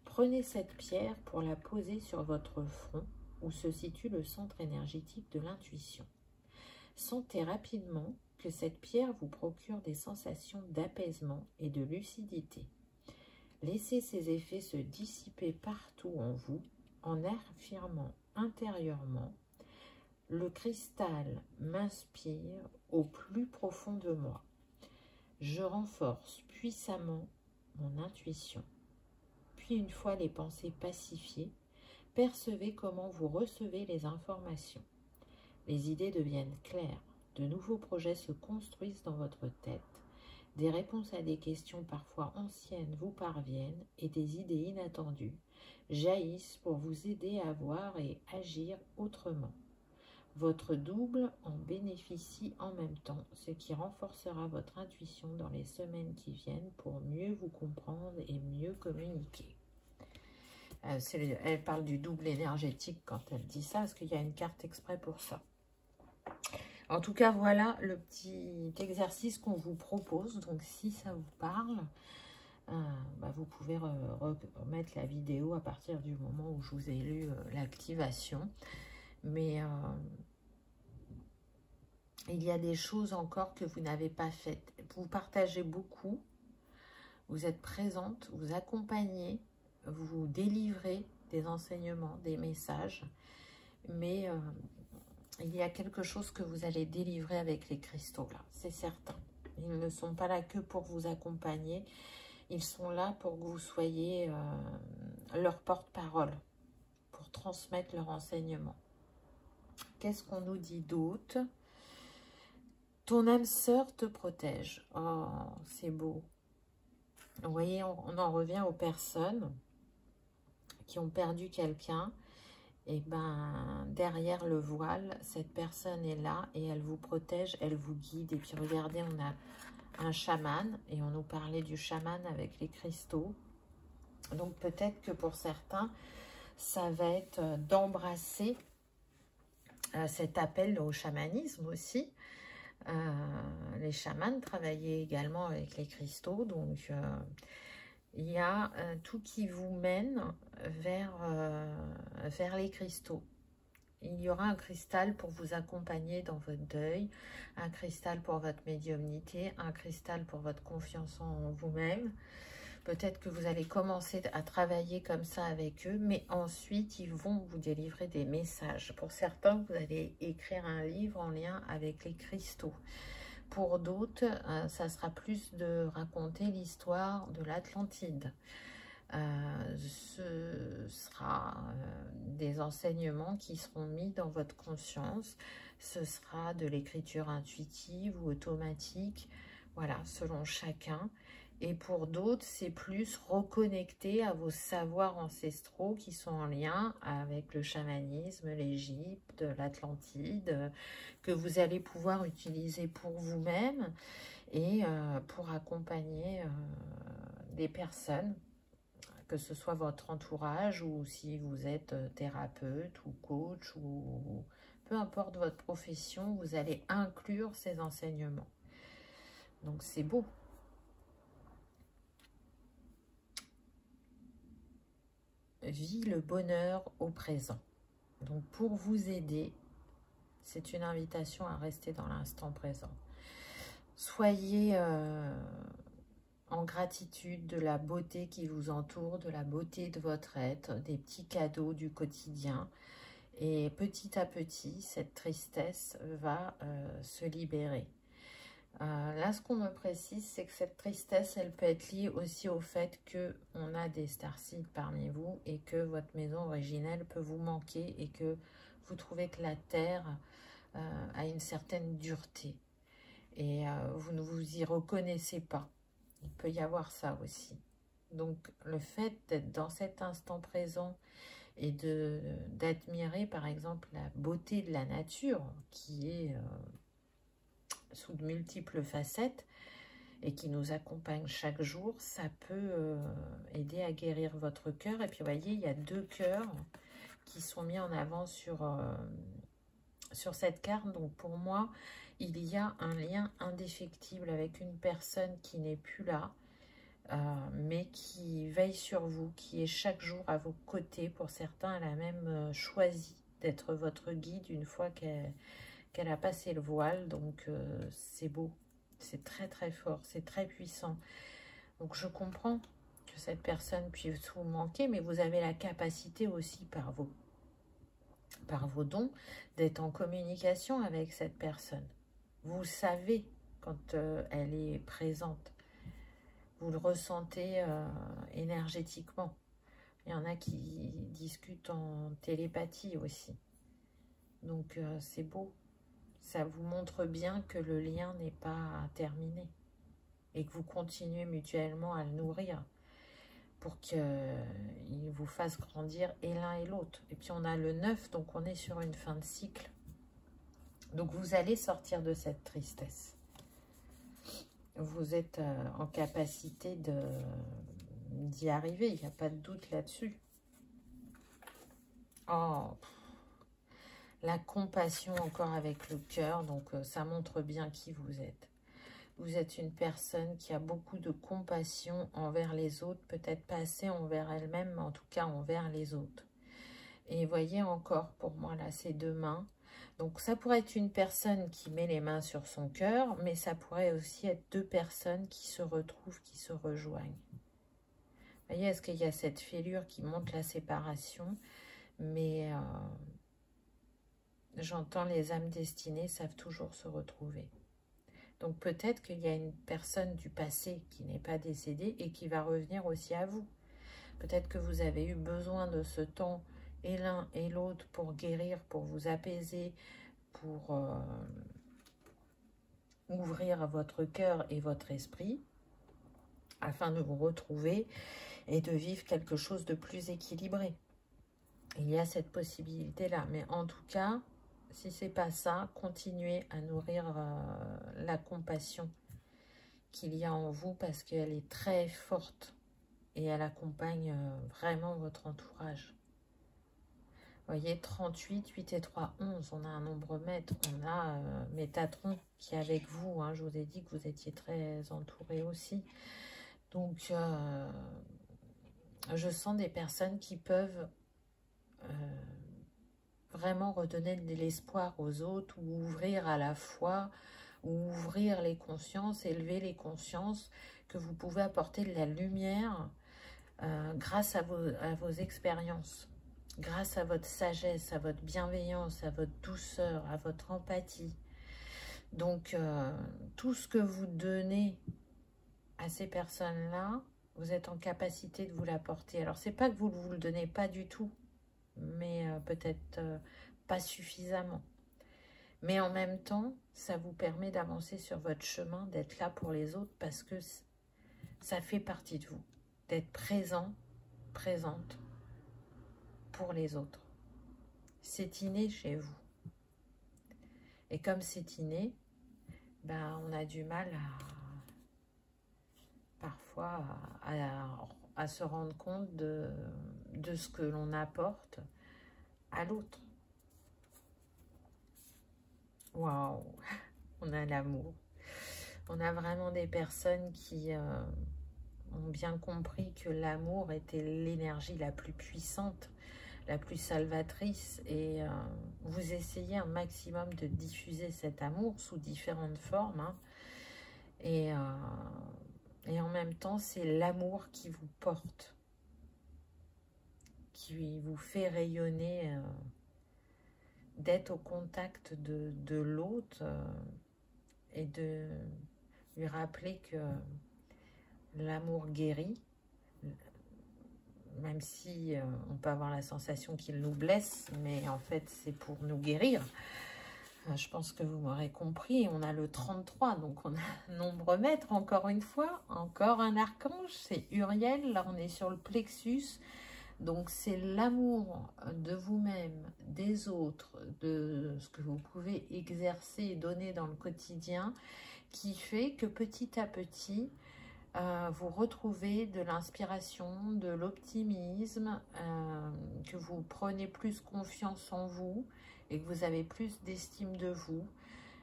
prenez cette pierre pour la poser sur votre front où se situe le centre énergétique de l'intuition. Sentez rapidement que cette pierre vous procure des sensations d'apaisement et de lucidité. Laissez ces effets se dissiper partout en vous en affirmant intérieurement: le cristal m'inspire au plus profond de moi. Je renforce puissamment mon intuition. Puis une fois les pensées pacifiées, percevez comment vous recevez les informations. Les idées deviennent claires, de nouveaux projets se construisent dans votre tête, des réponses à des questions parfois anciennes vous parviennent et des idées inattendues jaillissent pour vous aider à voir et agir autrement. Votre double en bénéficie en même temps, ce qui renforcera votre intuition dans les semaines qui viennent pour mieux vous comprendre et mieux communiquer. Elle parle du double énergétique quand elle dit ça, parce qu'il y a une carte exprès pour ça. En tout cas, voilà le petit exercice qu'on vous propose. Donc, si ça vous parle, vous pouvez remettre la vidéo à partir du moment où je vous ai lu l'activation. Mais il y a des choses encore que vous n'avez pas faites. Vous partagez beaucoup, vous êtes présente, vous accompagnez, vous délivrez des enseignements, des messages. Mais il y a quelque chose que vous allez délivrer avec les cristaux, là, c'est certain. Ils ne sont pas là que pour vous accompagner. Ils sont là pour que vous soyez leur porte-parole, pour transmettre leur enseignement. Qu'est-ce qu'on nous dit d'autre? Ton âme sœur te protège. Oh, c'est beau. Vous voyez, on en revient aux personnes qui ont perdu quelqu'un. Et ben, derrière le voile, cette personne est là et elle vous protège, elle vous guide. Et puis regardez, on a un chaman et on nous parlait du chaman avec les cristaux. Donc peut-être que pour certains, ça va être d'embrasser cet appel au chamanisme aussi. Les chamans travaillaient également avec les cristaux, donc il y a tout qui vous mène vers les cristaux. Il y aura un cristal pour vous accompagner dans votre deuil, un cristal pour votre médiumnité, un cristal pour votre confiance en vous-même. Peut-être que vous allez commencer à travailler comme ça avec eux, mais ensuite, ils vont vous délivrer des messages. Pour certains, vous allez écrire un livre en lien avec les cristaux. Pour d'autres, ça sera plus de raconter l'histoire de l'Atlantide. Ce sera des enseignements qui seront mis dans votre conscience. Ce sera de l'écriture intuitive ou automatique, voilà, selon chacun. Et pour d'autres, c'est plus reconnecter à vos savoirs ancestraux qui sont en lien avec le chamanisme, l'Égypte, l'Atlantide, que vous allez pouvoir utiliser pour vous-même et pour accompagner des personnes, que ce soit votre entourage ou si vous êtes thérapeute ou coach ou peu importe votre profession, vous allez inclure ces enseignements. Donc c'est beau. Vis le bonheur au présent. Donc pour vous aider, c'est une invitation à rester dans l'instant présent. Soyez en gratitude de la beauté qui vous entoure, de la beauté de votre être, des petits cadeaux du quotidien. Et petit à petit, cette tristesse va se libérer. Là, ce qu'on me précise, c'est que cette tristesse, elle peut être liée aussi au fait qu'on a des starseeds parmi vous et que votre maison originelle peut vous manquer et que vous trouvez que la Terre a une certaine dureté et vous ne vous y reconnaissez pas. Il peut y avoir ça aussi. Donc, le fait d'être dans cet instant présent et d'admirer, par exemple, la beauté de la nature qui est sous de multiples facettes et qui nous accompagne chaque jour, ça peut aider à guérir votre cœur. Et puis, vous voyez, il y a 2 cœurs qui sont mis en avant sur cette carte. Donc, pour moi, il y a un lien indéfectible avec une personne qui n'est plus là, mais qui veille sur vous, qui est chaque jour à vos côtés. Pour certains, elle a même choisi d'être votre guide une fois qu'elle a passé le voile. Donc, c'est beau, c'est très très fort, c'est très puissant. Donc, je comprends que cette personne puisse vous manquer, mais vous avez la capacité aussi par vos dons d'être en communication avec cette personne. Vous savez quand elle est présente. Vous le ressentez énergétiquement. Il y en a qui discutent en télépathie aussi. Donc, c'est beau. Ça vous montre bien que le lien n'est pas terminé. Et que vous continuez mutuellement à le nourrir pour qu'il vous fasse grandir et l'un et l'autre. Et puis, on a le 9, donc on est sur une fin de cycle. Donc, vous allez sortir de cette tristesse. Vous êtes en capacité d'y arriver, il n'y a pas de doute là-dessus. Oh, la compassion encore avec le cœur, donc ça montre bien qui vous êtes. Vous êtes une personne qui a beaucoup de compassion envers les autres, peut-être pas assez envers elle-même, mais en tout cas envers les autres. Et voyez encore pour moi là ces 2 mains. Donc ça pourrait être une personne qui met les mains sur son cœur, mais ça pourrait aussi être 2 personnes qui se retrouvent, qui se rejoignent. Vous voyez, est-ce qu'il y a cette fêlure qui montre la séparation? Mais j'entends les âmes destinées savent toujours se retrouver. Donc peut-être qu'il y a une personne du passé qui n'est pas décédée et qui va revenir aussi à vous. Peut-être que vous avez eu besoin de ce temps et l'un et l'autre pour guérir, pour vous apaiser, pour ouvrir votre cœur et votre esprit afin de vous retrouver et de vivre quelque chose de plus équilibré. Il y a cette possibilité-là. Mais en tout cas, si ce n'est pas ça, continuez à nourrir la compassion qu'il y a en vous parce qu'elle est très forte et elle accompagne vraiment votre entourage. Vous voyez, 38, 8 et 3, 11. On a un nombre maître. On a Métatron qui est avec vous. Hein. Je vous ai dit que vous étiez très entouré aussi. Donc, je sens des personnes qui peuvent vraiment redonner de l'espoir aux autres ou ouvrir à la foi ou ouvrir les consciences, élever les consciences, que vous pouvez apporter de la lumière grâce à vos expériences. Grâce à votre sagesse, à votre bienveillance, à votre douceur, à votre empathie. Donc, tout ce que vous donnez à ces personnes-là, vous êtes en capacité de vous l'apporter. Alors, c'est pas que vous ne vous le donnez pas du tout, mais peut-être pas suffisamment. Mais en même temps, ça vous permet d'avancer sur votre chemin, d'être là pour les autres, parce que ça fait partie de vous, d'être présent, présente, pour les autres. C'est inné chez vous. Et comme c'est inné, ben, on a du mal parfois à se rendre compte de ce que l'on apporte à l'autre. Waouh, on a l'amour. On a vraiment des personnes qui ont bien compris que l'amour était l'énergie la plus puissante, la plus salvatrice, et vous essayez un maximum de diffuser cet amour sous différentes formes, hein. Et en même temps, c'est l'amour qui vous porte, qui vous fait rayonner, d'être au contact de l'autre et de lui rappeler que l'amour guérit, même si on peut avoir la sensation qu'il nous blesse, mais en fait c'est pour nous guérir. Je pense que vous m'aurez compris, on a le 33, donc on a un nombre maître, encore une fois, encore un archange, c'est Uriel, là on est sur le plexus, donc c'est l'amour de vous-même, des autres, de ce que vous pouvez exercer et donner dans le quotidien, qui fait que petit à petit, vous retrouvez de l'inspiration, de l'optimisme, que vous prenez plus confiance en vous et que vous avez plus d'estime de vous.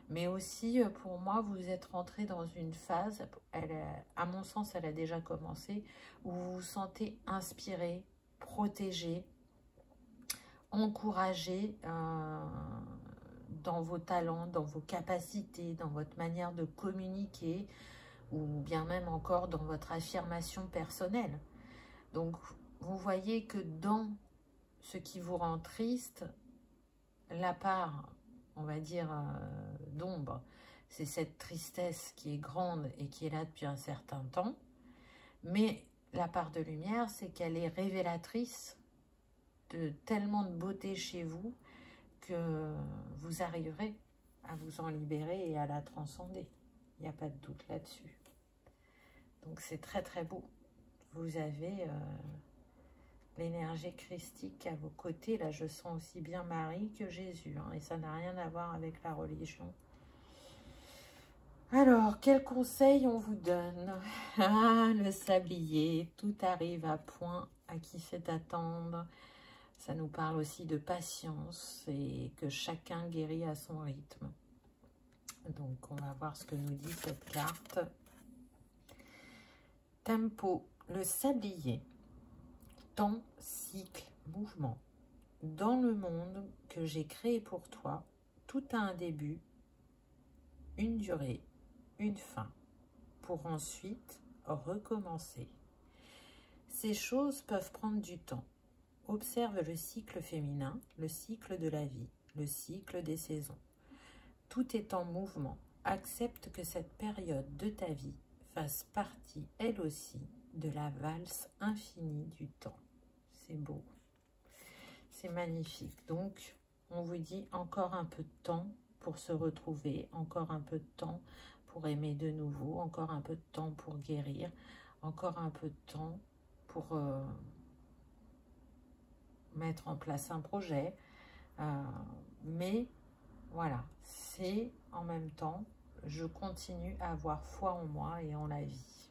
Mais aussi, pour moi, vous êtes rentré dans une phase, à mon sens, elle a déjà commencé, où vous vous sentez inspiré, protégé, encouragé dans vos talents, dans vos capacités, dans votre manière de communiquer, ou bien même encore dans votre affirmation personnelle. Donc, vous voyez que dans ce qui vous rend triste, la part, on va dire, d'ombre, c'est cette tristesse qui est grande et qui est là depuis un certain temps. Mais la part de lumière, c'est qu'elle est révélatrice de tellement de beauté chez vous que vous arriverez à vous en libérer et à la transcender. Il n'y a pas de doute là-dessus. Donc c'est très très beau. Vous avez l'énergie christique à vos côtés. Là, je sens aussi bien Marie que Jésus, hein, et ça n'a rien à voir avec la religion. Alors, quel conseil on vous donne? Ah, le sablier, tout arrive à point, à qui c'est attendre. Ça nous parle aussi de patience et que chacun guérit à son rythme. Donc, on va voir ce que nous dit cette carte. Tempo, le sablier. Temps, cycle, mouvement. Dans le monde que j'ai créé pour toi, tout a un début, une durée, une fin, pour ensuite recommencer. Ces choses peuvent prendre du temps. Observe le cycle féminin, le cycle de la vie, le cycle des saisons. Tout est en mouvement. Accepte que cette période de ta vie fasse partie, elle aussi, de la valse infinie du temps. C'est beau. C'est magnifique. Donc, on vous dit encore un peu de temps pour se retrouver, encore un peu de temps pour aimer de nouveau, encore un peu de temps pour guérir, encore un peu de temps pour mettre en place un projet. Mais voilà, c'est en même temps, je continue à avoir foi en moi et en la vie.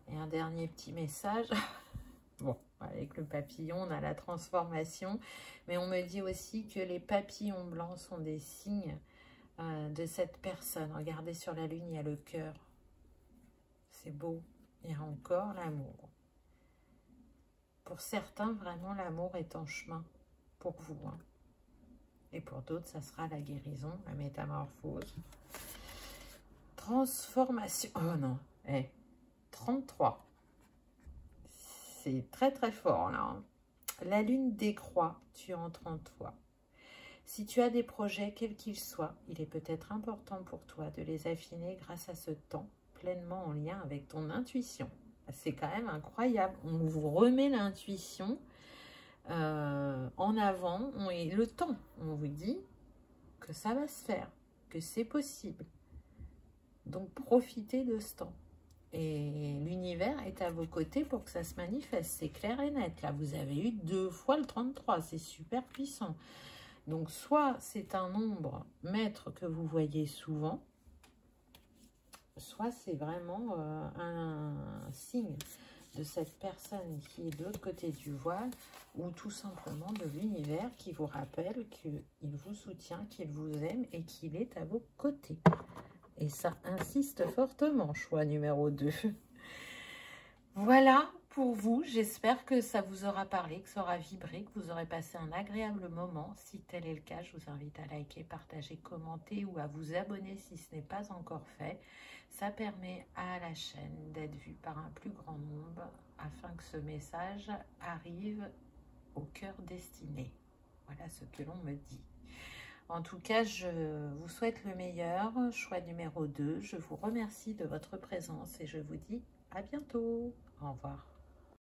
Et un dernier petit message. Bon, avec le papillon, on a la transformation. Mais on me dit aussi que les papillons blancs sont des signes de cette personne. Regardez sur la lune, il y a le cœur. C'est beau. Il y a encore l'amour. Pour certains, vraiment, l'amour est en chemin pour vous, hein. Et pour d'autres, ça sera la guérison, la métamorphose. Transformation. Oh non, 33. C'est très très fort là, hein. La lune décroît, tu entres en toi. Si tu as des projets, quels qu'ils soient, il est peut-être important pour toi de les affiner grâce à ce temps, pleinement en lien avec ton intuition. C'est quand même incroyable. On vous remet l'intuition en avant, et le temps, on vous dit que ça va se faire, que c'est possible. Donc profitez de ce temps. Et l'univers est à vos côtés pour que ça se manifeste. C'est clair et net. Là, vous avez eu 2 fois le 33. C'est super puissant. Donc, soit c'est un nombre maître que vous voyez souvent, soit c'est vraiment un signe de cette personne qui est de l'autre côté du voile, ou tout simplement de l'univers qui vous rappelle qu'il vous soutient, qu'il vous aime et qu'il est à vos côtés. Et ça insiste fortement, choix numéro 2. Voilà pour vous. J'espère que ça vous aura parlé, que ça aura vibré, que vous aurez passé un agréable moment. Si tel est le cas, je vous invite à liker, partager, commenter ou à vous abonner si ce n'est pas encore fait. Ça permet à la chaîne d'être vue par un plus grand nombre afin que ce message arrive au cœur destiné. Voilà ce que l'on me dit. En tout cas, je vous souhaite le meilleur. Choix numéro 2. Je vous remercie de votre présence et je vous dis à bientôt. Au revoir.